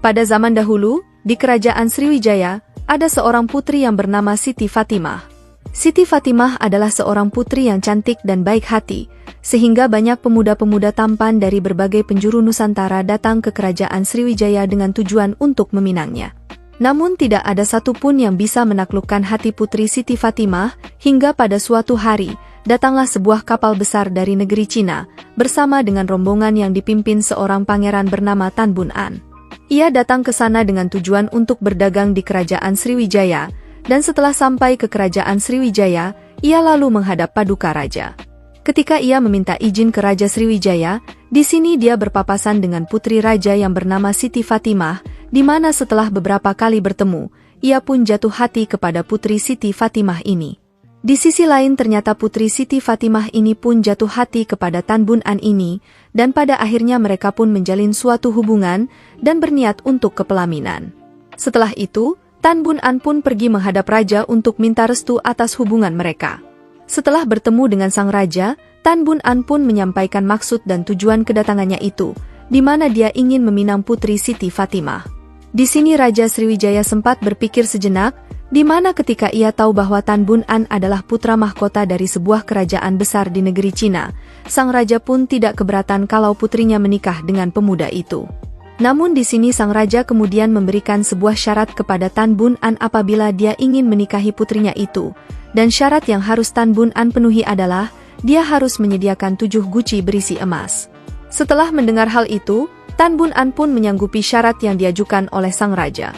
Pada zaman dahulu, di kerajaan Sriwijaya, ada seorang putri yang bernama Siti Fatimah. Siti Fatimah adalah seorang putri yang cantik dan baik hati, sehingga banyak pemuda-pemuda tampan dari berbagai penjuru Nusantara datang ke kerajaan Sriwijaya dengan tujuan untuk meminangnya. Namun tidak ada satupun yang bisa menaklukkan hati putri Siti Fatimah, hingga pada suatu hari, datanglah sebuah kapal besar dari negeri Cina, bersama dengan rombongan yang dipimpin seorang pangeran bernama Tan Bun An. Ia datang ke sana dengan tujuan untuk berdagang di kerajaan Sriwijaya, dan setelah sampai ke kerajaan Sriwijaya, ia lalu menghadap Paduka Raja. Ketika ia meminta izin ke Raja Sriwijaya, di sini dia berpapasan dengan putri raja yang bernama Siti Fatimah, di mana setelah beberapa kali bertemu, ia pun jatuh hati kepada putri Siti Fatimah ini. Di sisi lain ternyata putri Siti Fatimah ini pun jatuh hati kepada Tan Bun An ini, dan pada akhirnya mereka pun menjalin suatu hubungan dan berniat untuk kepelaminan. Setelah itu, Tan Bun An pun pergi menghadap raja untuk minta restu atas hubungan mereka. Setelah bertemu dengan sang raja, Tan Bun An pun menyampaikan maksud dan tujuan kedatangannya itu, di mana dia ingin meminang putri Siti Fatimah. Di sini Raja Sriwijaya sempat berpikir sejenak, di mana ketika ia tahu bahwa Tan Bun An adalah putra mahkota dari sebuah kerajaan besar di negeri Cina, sang raja pun tidak keberatan kalau putrinya menikah dengan pemuda itu. Namun di sini sang raja kemudian memberikan sebuah syarat kepada Tan Bun An apabila dia ingin menikahi putrinya itu, dan syarat yang harus Tan Bun An penuhi adalah, dia harus menyediakan 7 guci berisi emas. Setelah mendengar hal itu, Tan Bun An pun menyanggupi syarat yang diajukan oleh sang raja.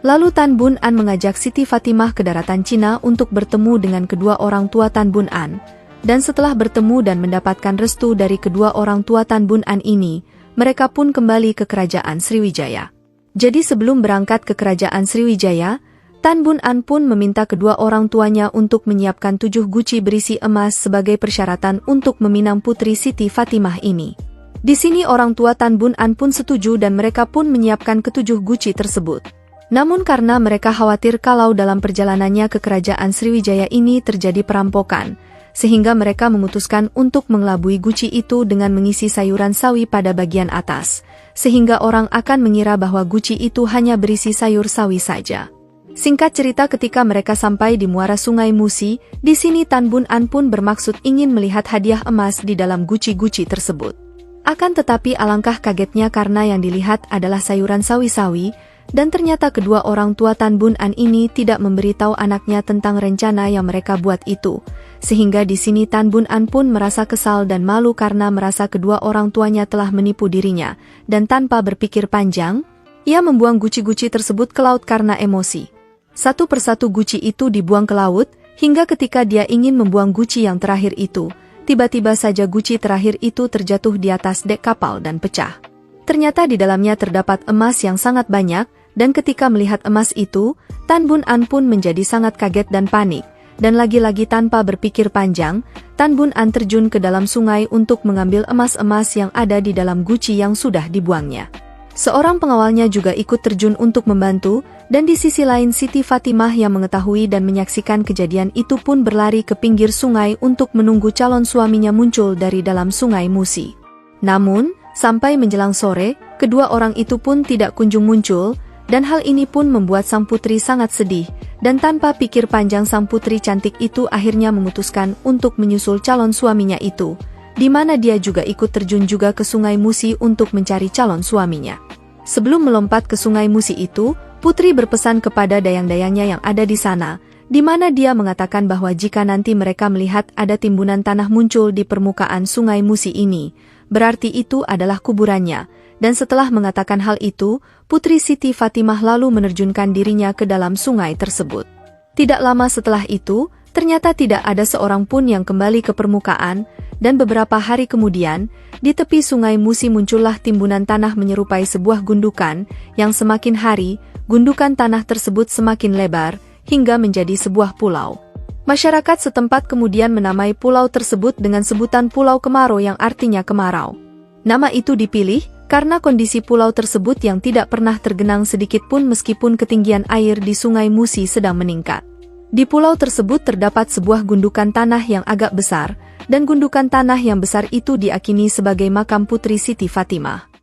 Lalu Tan Bun An mengajak Siti Fatimah ke daratan Cina untuk bertemu dengan kedua orang tua Tan Bun An, dan setelah bertemu dan mendapatkan restu dari kedua orang tua Tan Bun An ini, mereka pun kembali ke kerajaan Sriwijaya. Jadi sebelum berangkat ke kerajaan Sriwijaya, Tan Bun An pun meminta kedua orang tuanya untuk menyiapkan 7 guci berisi emas sebagai persyaratan untuk meminang putri Siti Fatimah ini. Di sini orang tua Tan Bun An pun setuju dan mereka pun menyiapkan ke-7 guci tersebut. Namun karena mereka khawatir kalau dalam perjalanannya ke kerajaan Sriwijaya ini terjadi perampokan, sehingga mereka memutuskan untuk mengelabui guci itu dengan mengisi sayuran sawi pada bagian atas, sehingga orang akan mengira bahwa guci itu hanya berisi sayur sawi saja. Singkat cerita ketika mereka sampai di muara Sungai Musi, di sini Tan Bun An pun bermaksud ingin melihat hadiah emas di dalam guci-guci tersebut. Akan tetapi alangkah kagetnya karena yang dilihat adalah sayuran sawi-sawi, dan ternyata kedua orang tua Tan Bun An ini tidak memberitahu anaknya tentang rencana yang mereka buat itu, sehingga di sini Tan Bun An pun merasa kesal dan malu karena merasa kedua orang tuanya telah menipu dirinya, dan tanpa berpikir panjang, ia membuang guci-guci tersebut ke laut karena emosi. Satu persatu guci itu dibuang ke laut, hingga ketika dia ingin membuang guci yang terakhir itu, tiba-tiba saja guci terakhir itu terjatuh di atas dek kapal dan pecah. Ternyata di dalamnya terdapat emas yang sangat banyak, dan ketika melihat emas itu, Tan Bun An pun menjadi sangat kaget dan panik, dan lagi-lagi tanpa berpikir panjang, Tan Bun An terjun ke dalam sungai untuk mengambil emas-emas yang ada di dalam guci yang sudah dibuangnya. Seorang pengawalnya juga ikut terjun untuk membantu, dan di sisi lain Siti Fatimah yang mengetahui dan menyaksikan kejadian itu pun berlari ke pinggir sungai untuk menunggu calon suaminya muncul dari dalam Sungai Musi. Namun, sampai menjelang sore, kedua orang itu pun tidak kunjung muncul, dan hal ini pun membuat sang putri sangat sedih, dan tanpa pikir panjang sang putri cantik itu akhirnya memutuskan untuk menyusul calon suaminya itu, di mana dia juga ikut terjun juga ke Sungai Musi untuk mencari calon suaminya. Sebelum melompat ke Sungai Musi itu, putri berpesan kepada dayang-dayangnya yang ada di sana, di mana dia mengatakan bahwa jika nanti mereka melihat ada timbunan tanah muncul di permukaan Sungai Musi ini, berarti itu adalah kuburannya, dan setelah mengatakan hal itu, putri Siti Fatimah lalu menerjunkan dirinya ke dalam sungai tersebut. Tidak lama setelah itu, ternyata tidak ada seorang pun yang kembali ke permukaan, dan beberapa hari kemudian, di tepi Sungai Musi muncullah timbunan tanah menyerupai sebuah gundukan, yang semakin hari, gundukan tanah tersebut semakin lebar, hingga menjadi sebuah pulau. Masyarakat setempat kemudian menamai pulau tersebut dengan sebutan Pulau Kemarau yang artinya kemarau. Nama itu dipilih karena kondisi pulau tersebut yang tidak pernah tergenang sedikit pun meskipun ketinggian air di Sungai Musi sedang meningkat. Di pulau tersebut terdapat sebuah gundukan tanah yang agak besar, dan gundukan tanah yang besar itu diakini sebagai makam putri Siti Fatimah.